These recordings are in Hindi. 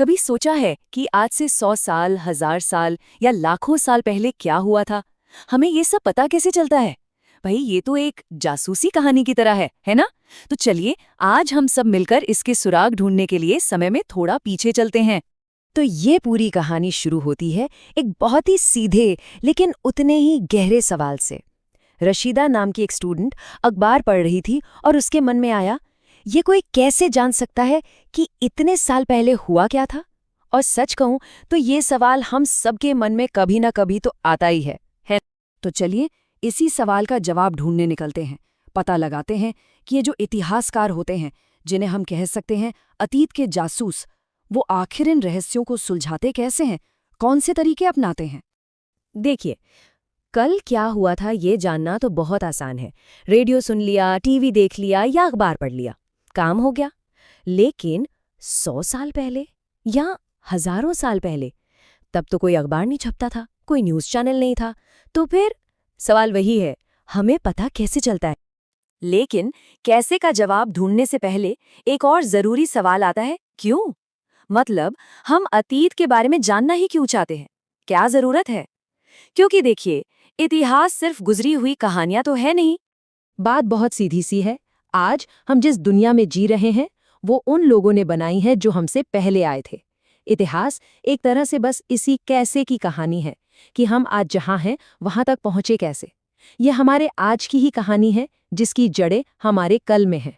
कभी सोचा है कि आज से 100 साल, 1000 साल या लाखों साल पहले क्या हुआ था? हमें ये सब पता कैसे चलता है? भाई ये तो एक जासूसी कहानी की तरह है ना? तो चलिए आज हम सब मिलकर इसके सुराग ढूंढने के लिए समय में थोड़ा पीछे चलते हैं। तो ये पूरी कहानी शुरू होती है एक बहुत ही सीधे लेकिन उतने ही गहरे सवाल से। रशीदा नाम की एक स्टूडेंट अखबार पढ़ रही थी और उसके मन में आया, ये कोई कैसे जान सकता है कि इतने साल पहले हुआ क्या था? और सच कहूं तो ये सवाल हम सबके मन में कभी ना कभी तो आता ही है। तो चलिए इसी सवाल का जवाब ढूंढने निकलते हैं। पता लगाते हैं कि ये जो इतिहासकार होते हैं, जिन्हें हम कह सकते हैं अतीत के जासूस, वो आखिर इन रहस्यों को सुलझाते कैसे हैं, कौन से तरीके अपनाते हैं। देखिए, कल क्या हुआ था ये जानना तो बहुत आसान है। रेडियो सुन लिया, टीवी देख लिया या अखबार पढ़ लिया, काम हो गया। लेकिन 100 साल पहले या हजारों साल पहले, तब तो कोई अखबार नहीं छपता था, कोई न्यूज़ चैनल नहीं था। तो फिर सवाल वही है, हमें पता कैसे चलता है? लेकिन कैसे का जवाब ढूंढने से पहले एक और जरूरी सवाल आता है, क्यों? मतलब हम अतीत के बारे में जानना ही क्यों चाहते हैं? क्या जरूरत है? क्योंकि देखिए, इतिहास सिर्फ गुजरी हुई कहानियां तो है नहीं। बात बहुत सीधी सी है। आज हम जिस दुनिया में जी रहे हैं वो उन लोगों ने बनाई है जो हमसे पहले आए थे। इतिहास एक तरह से बस इसी कैसे की कहानी है कि हम आज जहां हैं वहां तक पहुंचे कैसे। ये हमारे आज की ही कहानी है जिसकी जड़ें हमारे कल में हैं।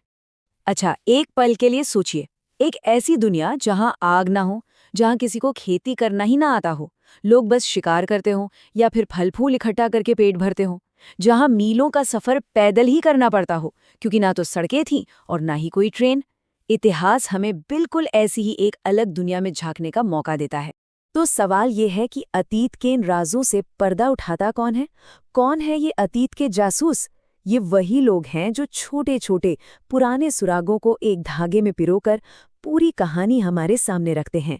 अच्छा, एक पल के लिए सोचिए, एक ऐसी दुनिया जहां आग ना हो, जहां किसी को खेती करना ही ना आता हो, लोग बस शिकार करते हों या फिर फल फूल इकट्ठा करके पेट भरते हों, जहां मीलों का सफर पैदल ही करना पड़ता हो क्योंकि ना तो सड़कें थीं और ना ही कोई ट्रेन। इतिहास हमें बिल्कुल ऐसी ही एक अलग दुनिया में झांकने का मौका देता है। तो सवाल ये है कि अतीत के इन राजों से पर्दा उठाता कौन है? कौन है ये अतीत के जासूस? ये वही लोग हैं जो छोटे छोटे पुराने सुरागों को एक धागे में पिरोकर पूरी कहानी हमारे सामने रखते हैं।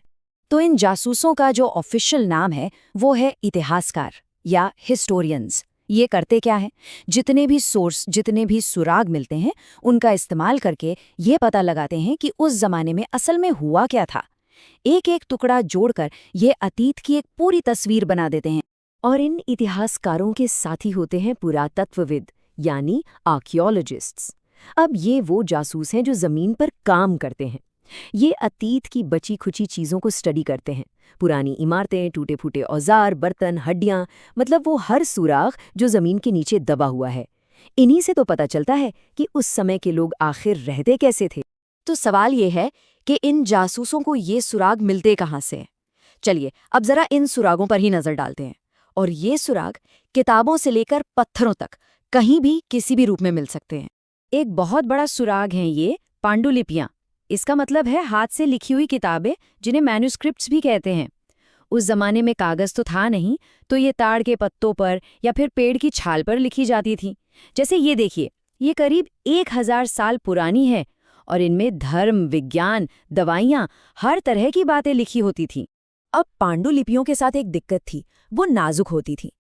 तो इन जासूसों का जो ऑफिशियल नाम है वो है इतिहासकार या हिस्टोरियंस। ये करते क्या है? जितने भी सोर्स, जितने भी सुराग मिलते हैं, उनका इस्तेमाल करके ये पता लगाते हैं कि उस जमाने में असल में हुआ क्या था। एक एक टुकड़ा जोड़कर ये अतीत की एक पूरी तस्वीर बना देते हैं। और इन इतिहासकारों के साथी होते हैं पुरातत्वविद यानी आर्कियोलॉजिस्ट्स। अब ये वो जासूस हैं जो जमीन पर काम करते हैं। ये अतीत की बची खुची चीजों को स्टडी करते हैं। पुरानी इमारतें, टूटे फूटे औजार, बर्तन, हड्डियां, मतलब वो हर सुराग जो जमीन के नीचे दबा हुआ है। इन्हीं से तो पता चलता है कि उस समय के लोग आखिर रहते कैसे थे। तो सवाल ये है कि इन जासूसों को ये सुराग मिलते कहाँ से हैं? चलिए अब जरा इन सुरागों पर ही नजर डालते हैं। और ये सुराग किताबों से लेकर पत्थरों तक कहीं भी किसी भी रूप में मिल सकते हैं। एक बहुत बड़ा सुराग है ये पांडुलिपियां। इसका मतलब है हाथ से लिखी हुई किताबें, जिन्हें मैन्युस्क्रिप्ट्स भी कहते हैं। उस जमाने में कागज तो था नहीं, तो ये ताड़ के पत्तों पर या फिर पेड़ की छाल पर लिखी जाती थी। जैसे ये देखिए, ये करीब 1000 साल पुरानी है और इनमें धर्म, विज्ञान, दवाइयाँ, हर तरह की बातें लिखी होती थीं। अब पांडुलिपियों के साथ एक दिक्कत थी, वो नाजुक होती थी।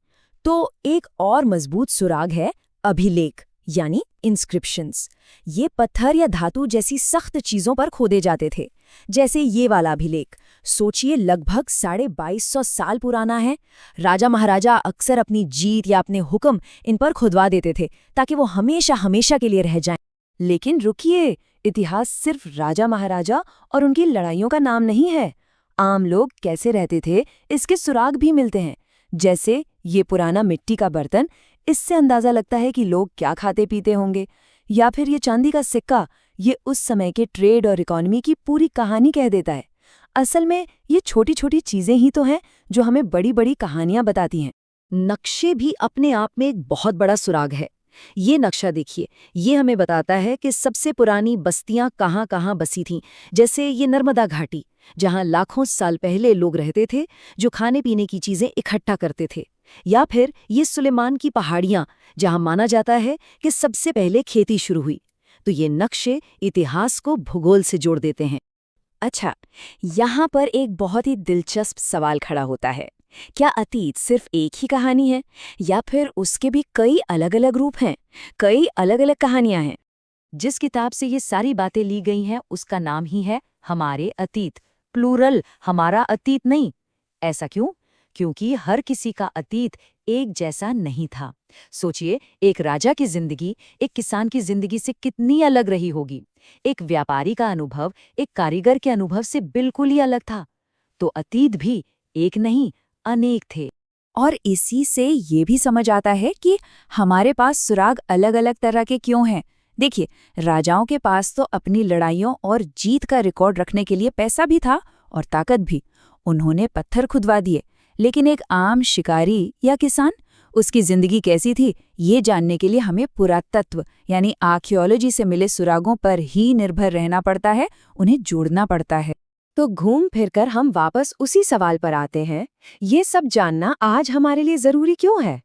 तो एक और मजबूत सुराग है अभिलेख यानी इंस्क्रिप्शंस। ये पत्थर या धातु जैसी सख्त चीजों पर खोदे जाते थे। जैसे ये वाला अभिलेख, सोचिए लगभग 2250 साल पुराना है। राजा महाराजा अक्सर अपनी जीत या अपने हुक्म इन पर खुदवा देते थे ताकि वो हमेशा हमेशा के लिए रह जाएं। लेकिन रुकिए, इतिहास सिर्फ राजा महाराजा और उनकी लड़ाइयों का नाम नहीं है। आम लोग कैसे रहते थे इसके सुराग भी मिलते हैं। जैसे ये पुराना मिट्टी का बर्तन, इससे अंदाजा लगता है कि लोग क्या खाते पीते होंगे। या फिर ये चांदी का सिक्का, ये उस समय के ट्रेड और इकोनॉमी की पूरी कहानी कह देता है। असल में ये छोटी छोटी चीजें ही तो हैं जो हमें बड़ी बड़ी कहानियां बताती हैं। नक्शे भी अपने आप में एक बहुत बड़ा सुराग है। ये नक्शा देखिए, ये हमें बताता है कि सबसे पुरानी बस्तियां कहाँ कहाँ बसी थीं। जैसे ये नर्मदा घाटी, जहाँ लाखों साल पहले लोग रहते थे, जो खाने पीने की चीजें इकट्ठा करते थे। या फिर ये सुलेमान की पहाड़ियां, जहां माना जाता है कि सबसे पहले खेती शुरू हुई। तो ये नक्शे इतिहास को भूगोल से जोड़ देते हैं। अच्छा, यहाँ पर एक बहुत ही दिलचस्प सवाल खड़ा होता है, क्या अतीत सिर्फ एक ही कहानी है या फिर उसके भी कई अलग अलग रूप हैं, कई अलग अलग कहानियां हैं? जिस किताब से ये सारी बातें ली गई हैं उसका नाम ही है हमारे अतीत, प्लूरल, हमारा अतीत नहीं। ऐसा क्यों? क्योंकि हर किसी का अतीत एक जैसा नहीं था। सोचिए, एक राजा की जिंदगी एक किसान की जिंदगी से कितनी अलग रही होगी। एक व्यापारी का अनुभव एक कारीगर के अनुभव से बिल्कुल ही अलग था। तो अतीत भी एक नहीं, अनेक थे। और इसी से ये भी समझ आता है कि हमारे पास सुराग अलग अलग तरह के क्यों हैं। देखिए, राजाओं के पास तो अपनी लड़ाइयों और जीत का रिकॉर्ड रखने के लिए पैसा भी था और ताकत भी। उन्होंने पत्थर खुदवा दिए। लेकिन एक आम शिकारी या किसान, उसकी जिंदगी कैसी थी, ये जानने के लिए हमें पुरातत्व यानी आर्कियोलॉजी से मिले सुरागों पर ही निर्भर रहना पड़ता है, उन्हें जोड़ना पड़ता है। तो घूम फिरकर हम वापस उसी सवाल पर आते हैं, ये सब जानना आज हमारे लिए जरूरी क्यों है?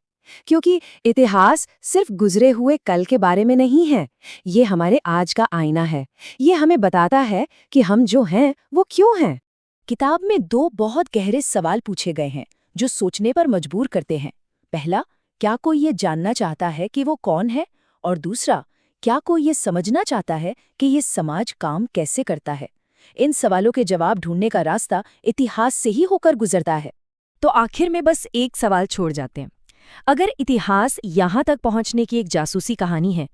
क्योंकि इतिहास सिर्फ गुजरे हुए कल के बारे में नहीं है, ये हमारे आज का आईना है। ये हमें बताता है कि हम जो हैं वो क्यों हैं। किताब में 2 बहुत गहरे सवाल पूछे गए हैं जो सोचने पर मजबूर करते हैं। पहला, क्या कोई ये जानना चाहता है कि वो कौन है? और दूसरा, क्या कोई ये समझना चाहता है कि ये समाज काम कैसे करता है? इन सवालों के जवाब ढूंढने का रास्ता इतिहास से ही होकर गुजरता है। तो आखिर में बस एक सवाल छोड़ जाते हैं। अगर इतिहास यहाँ तक पहुँचने की एक जासूसी कहानी है,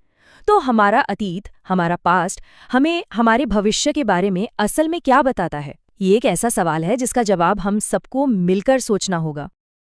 तो हमारा अतीत, हमारा पास्ट, हमें हमारे भविष्य के बारे में असल में क्या बताता है? ये एक ऐसा सवाल है जिसका जवाब हम सबको मिलकर सोचना होगा।